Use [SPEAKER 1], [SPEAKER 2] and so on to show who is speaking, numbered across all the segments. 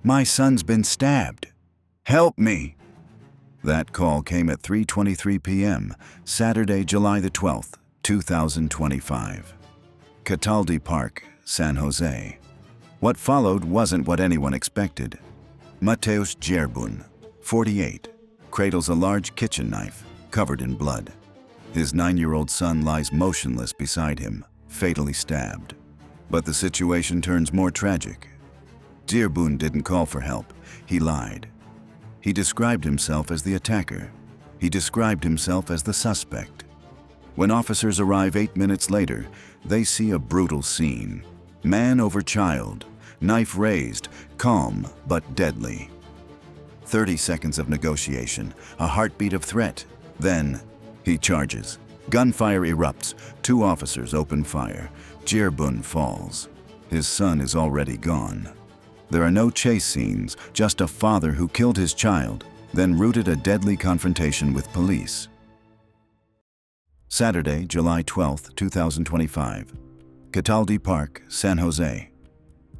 [SPEAKER 1] My son's been stabbed. Help me." That call came at 3:23 p.m., Saturday, July the 12th, 2025. Cataldi Park, San Jose. What followed wasn't what anyone expected. Mateusz Dzierbun, 48, cradles a large kitchen knife, covered in blood. His 9-year-old son lies motionless beside him, fatally stabbed. But the situation turns more tragic. Dzierbun didn't call for help. He lied. He described himself as the attacker. He described himself as the suspect. When officers arrive 8 minutes later, they see a brutal scene. Man over child, knife raised, calm but deadly. 30 seconds of negotiation, a heartbeat of threat. Then, he charges. Gunfire erupts. 2 officers open fire. Dzierbun falls. His son is already gone. There are no chase scenes, just a father who killed his child, then rooted a deadly confrontation with police. Saturday, July 12, 2025. Cataldi Park, San Jose.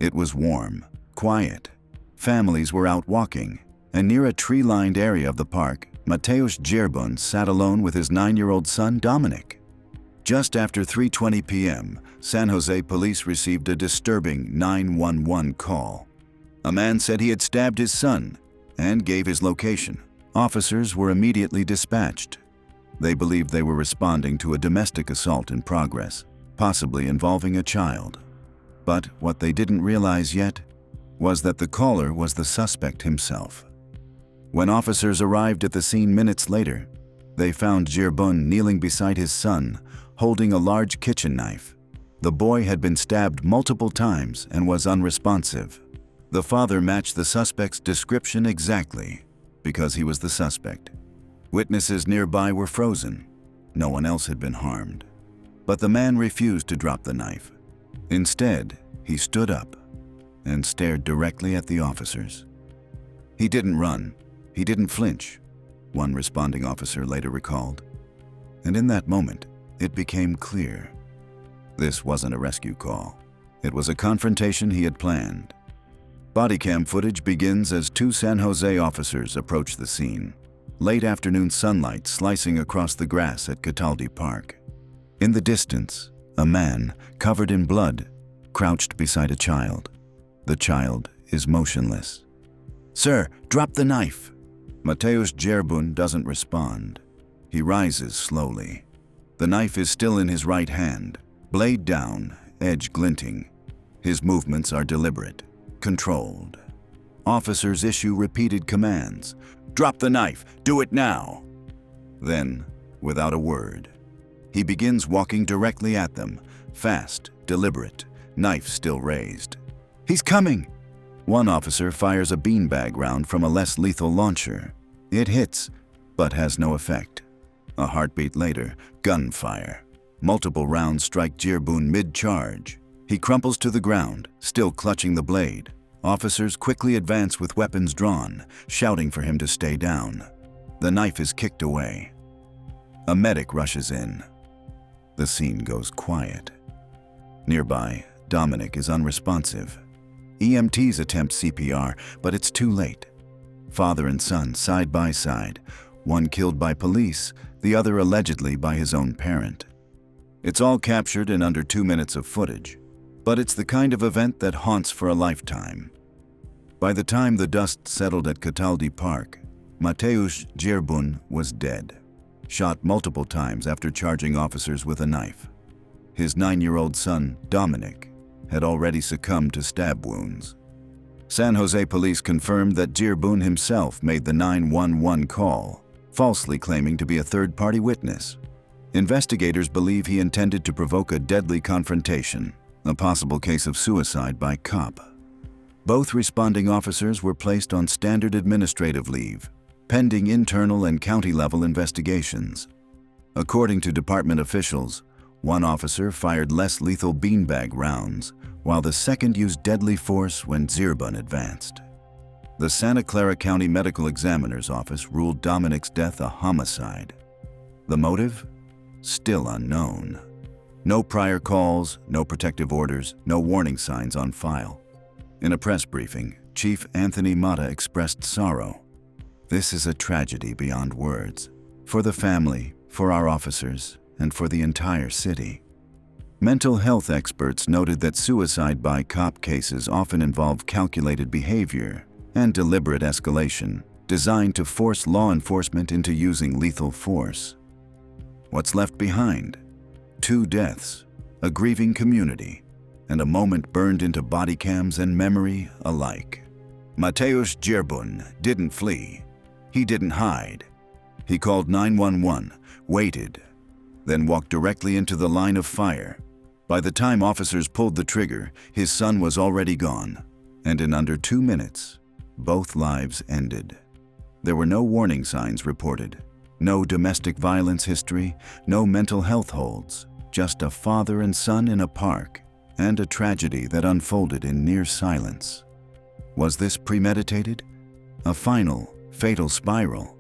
[SPEAKER 1] It was warm, quiet. Families were out walking, and near a tree-lined area of the park, Mateusz Dzierbun sat alone with his 9-year-old son, Dominic. Just after 3:20 p.m., San Jose police received a disturbing 911 call. A man said he had stabbed his son and gave his location. Officers were immediately dispatched. They believed they were responding to a domestic assault in progress, possibly involving a child. But what they didn't realize yet was that the caller was the suspect himself. When officers arrived at the scene minutes later, they found Dzierbun kneeling beside his son, holding a large kitchen knife. The boy had been stabbed multiple times and was unresponsive. The father matched the suspect's description exactly, because he was the suspect. Witnesses nearby were frozen. No one else had been harmed. But the man refused to drop the knife. Instead, he stood up and stared directly at the officers. He didn't run. He didn't flinch, one responding officer later recalled. And in that moment, it became clear. This wasn't a rescue call. It was a confrontation he had planned. Bodycam footage begins as 2 San Jose officers approach the scene. Late afternoon sunlight slicing across the grass at Cataldi Park. In the distance, a man, covered in blood, crouched beside a child. The child is motionless. "Sir, drop the knife." Mateusz Dzierbun doesn't respond. He rises slowly. The knife is still in his right hand, blade down, edge glinting. His movements are deliberate, controlled. Officers issue repeated commands. "Drop the knife! Do it now!" Then, without a word, he begins walking directly at them, fast, deliberate, knife still raised. "He's coming!" One officer fires a beanbag round from a less lethal launcher. It hits, but has no effect. A heartbeat later, gunfire. Multiple rounds strike Dzierbun mid-charge. He crumples to the ground, still clutching the blade. Officers quickly advance with weapons drawn, shouting for him to stay down. The knife is kicked away. A medic rushes in. The scene goes quiet. Nearby, Dominic is unresponsive. EMTs attempt CPR, but it's too late. Father and son side by side, one killed by police, the other allegedly by his own parent. It's all captured in under 2 minutes of footage, but it's the kind of event that haunts for a lifetime. By the time the dust settled at Cataldi Park, Mateusz Dzierbun was dead, shot multiple times after charging officers with a knife. His 9-year-old son, Dominic, had already succumbed to stab wounds. San Jose police confirmed that Dzierbun himself made the 911 call, falsely claiming to be a third-party witness. Investigators believe he intended to provoke a deadly confrontation, a possible case of suicide by cop. Both responding officers were placed on standard administrative leave, pending internal and county-level investigations. According to department officials, one officer fired less lethal beanbag rounds, while the second used deadly force when Dzierbun advanced. The Santa Clara County Medical Examiner's Office ruled Dominic's death a homicide. The motive? Still unknown. No prior calls, no protective orders, no warning signs on file. In a press briefing, Chief Anthony Mata expressed sorrow. "This is a tragedy beyond words. For the family, for our officers, and for the entire city." Mental health experts noted that suicide by cop cases often involve calculated behavior and deliberate escalation, designed to force law enforcement into using lethal force. What's left behind? 2 deaths, a grieving community, and a moment burned into body cams and memory alike. Mateusz Gerbun didn't flee. He didn't hide. He called 911, waited, then walked directly into the line of fire. By the time officers pulled the trigger, his son was already gone, and in under 2 minutes, both lives ended. There were no warning signs reported, no domestic violence history, no mental health holds, just a father and son in a park, and a tragedy that unfolded in near silence. Was this premeditated? A final, fatal spiral?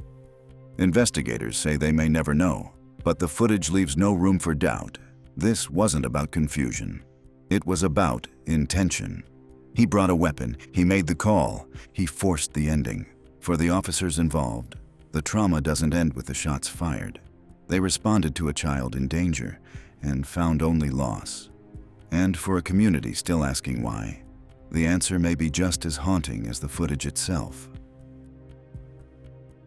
[SPEAKER 1] Investigators say they may never know, but the footage leaves no room for doubt. This wasn't about confusion. It was about intention. He brought a weapon, he made the call, he forced the ending. For the officers involved, the trauma doesn't end with the shots fired. They responded to a child in danger and found only loss. And for a community still asking why, the answer may be just as haunting as the footage itself.